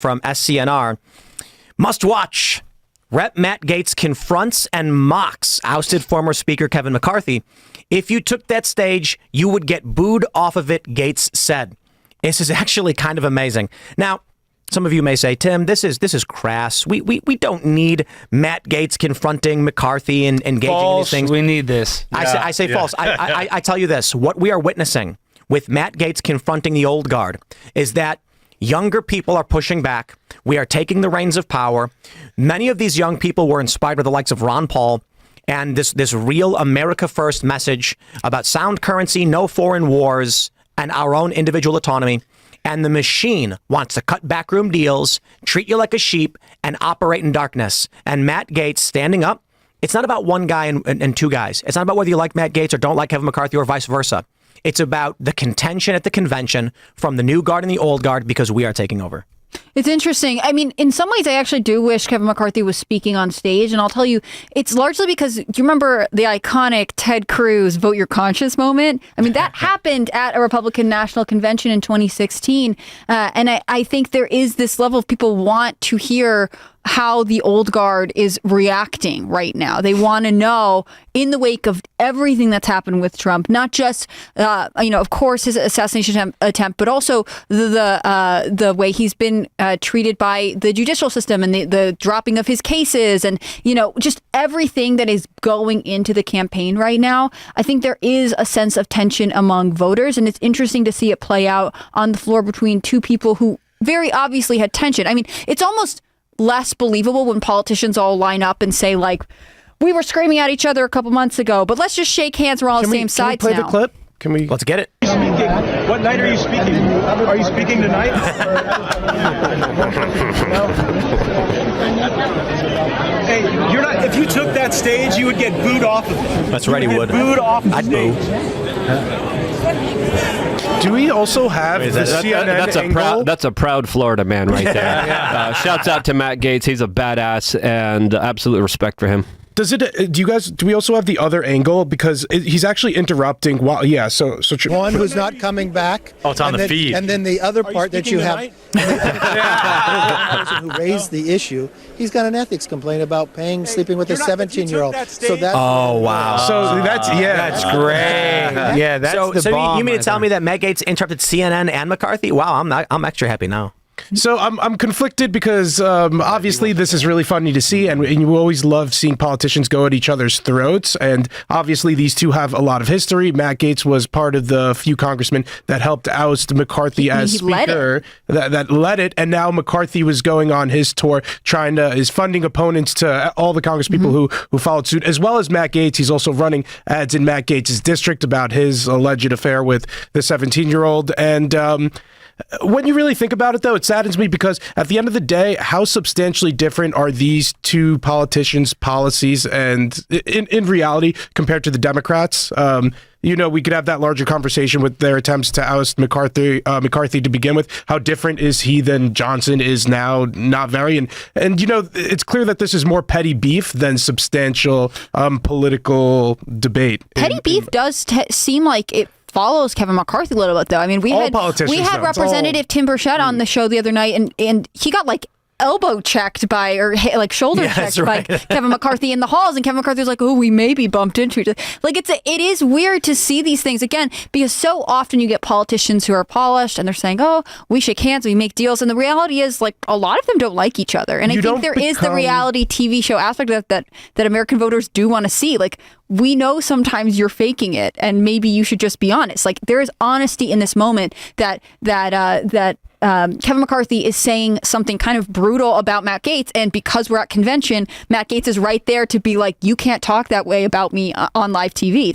from SCNR. Must watch. Rep. Matt Gaetz confronts and mocks ousted former Speaker Kevin McCarthy. If you took that stage, you would get booed off of it, Gaetz said. This is actually kind of amazing. Now, some of you may say, Tim, this is crass. We don't need Matt Gaetz confronting McCarthy and engaging in these things. We need this. I say false. I tell you this. What we are witnessing with Matt Gaetz confronting the old guard is that younger people are pushing back. We are taking the reins of power. Many of these young people were inspired by the likes of Ron Paul and this real America First message about sound currency, no foreign wars, and our own individual autonomy. And the machine wants to cut backroom deals, treat you like a sheep, and operate in darkness. And Matt Gaetz standing up. It's not about one guy and two guys. It's not about whether you like Matt Gaetz or don't like Kevin McCarthy or vice versa. It's about the contention at the convention from the new guard and the old guard because we are taking over. It's interesting. I mean, in some ways, I actually do wish Kevin McCarthy was speaking on stage. And I'll tell you, it's largely because, do you remember the iconic Ted Cruz vote your conscience moment? I mean, that happened at a Republican National Convention in 2016. And I think there is this level of people want to hear how the old guard is reacting right now. They want to know, in the wake of everything that's happened with Trump, not just, of course, his assassination attempt, but also the way he's been treated by the judicial system and the dropping of his cases and, just everything that is going into the campaign right now. I think there is a sense of tension among voters, and it's interesting to see it play out on the floor between two people who very obviously had tension. I mean, it's almost less believable when politicians all line up and say, like, we were screaming at each other a couple months ago, but let's just shake hands. We're all on the same sides now. Can we play the clip? Can we? Let's get it. What night are you speaking? Are you speaking tonight? Hey, you're not. If you took that stage, you would get booed off of it. That's right, he would. Booed off the I'd stage. Do we also have the CNN angle? That's a proud Florida man right there. Shouts out to Matt Gaetz. He's a badass, and absolute respect for him. Do we also have the other angle? Because he's actually interrupting while, so one who's not coming back. Oh, it's on the feed. And then the other part that you have, the person who raised the issue, he's got an ethics complaint about sleeping with a 17-year-old. So that's, oh, wow. So that's great. Yeah, that's the bomb. You mean to tell me that Matt Gaetz interrupted CNN and McCarthy? Wow, I'm extra happy now. So I'm conflicted because obviously this is really funny to see, and you always love seeing politicians go at each other's throats. And obviously these two have a lot of history. Matt Gaetz was part of the few congressmen that helped oust McCarthy as Speaker, that led it. And now McCarthy was going on his tour, is funding opponents to all the congresspeople who followed suit, as well as Matt Gaetz. He's also running ads in Matt Gaetz's district about his alleged affair with the 17-year-old. And when you really think about it, though, it saddens me because at the end of the day, how substantially different are these two politicians' policies and in reality compared to the Democrats? We could have that larger conversation with their attempts to oust McCarthy to begin with. How different is he than Johnson is now? Not very. And it's clear that this is more petty beef than substantial political debate. Petty beef does seem like it follows Kevin McCarthy a little bit, though. I mean, we had Representative Tim Burchett on the show the other night, and he got elbow checked by, or shoulder checked by Kevin McCarthy in the halls, and Kevin McCarthy was like, "Oh, we maybe bumped into each other." It is weird to see these things again, because so often you get politicians who are polished and they're saying, "Oh, we shake hands, we make deals," and the reality is, a lot of them don't like each other. And I think there is the reality TV show aspect of that American voters do want to see. We know sometimes you're faking it, and maybe you should just be honest. There is honesty in this moment that Kevin McCarthy is saying something kind of brutal about Matt Gaetz, and because we're at convention, Matt Gaetz is right there to be like, you can't talk that way about me on live TV.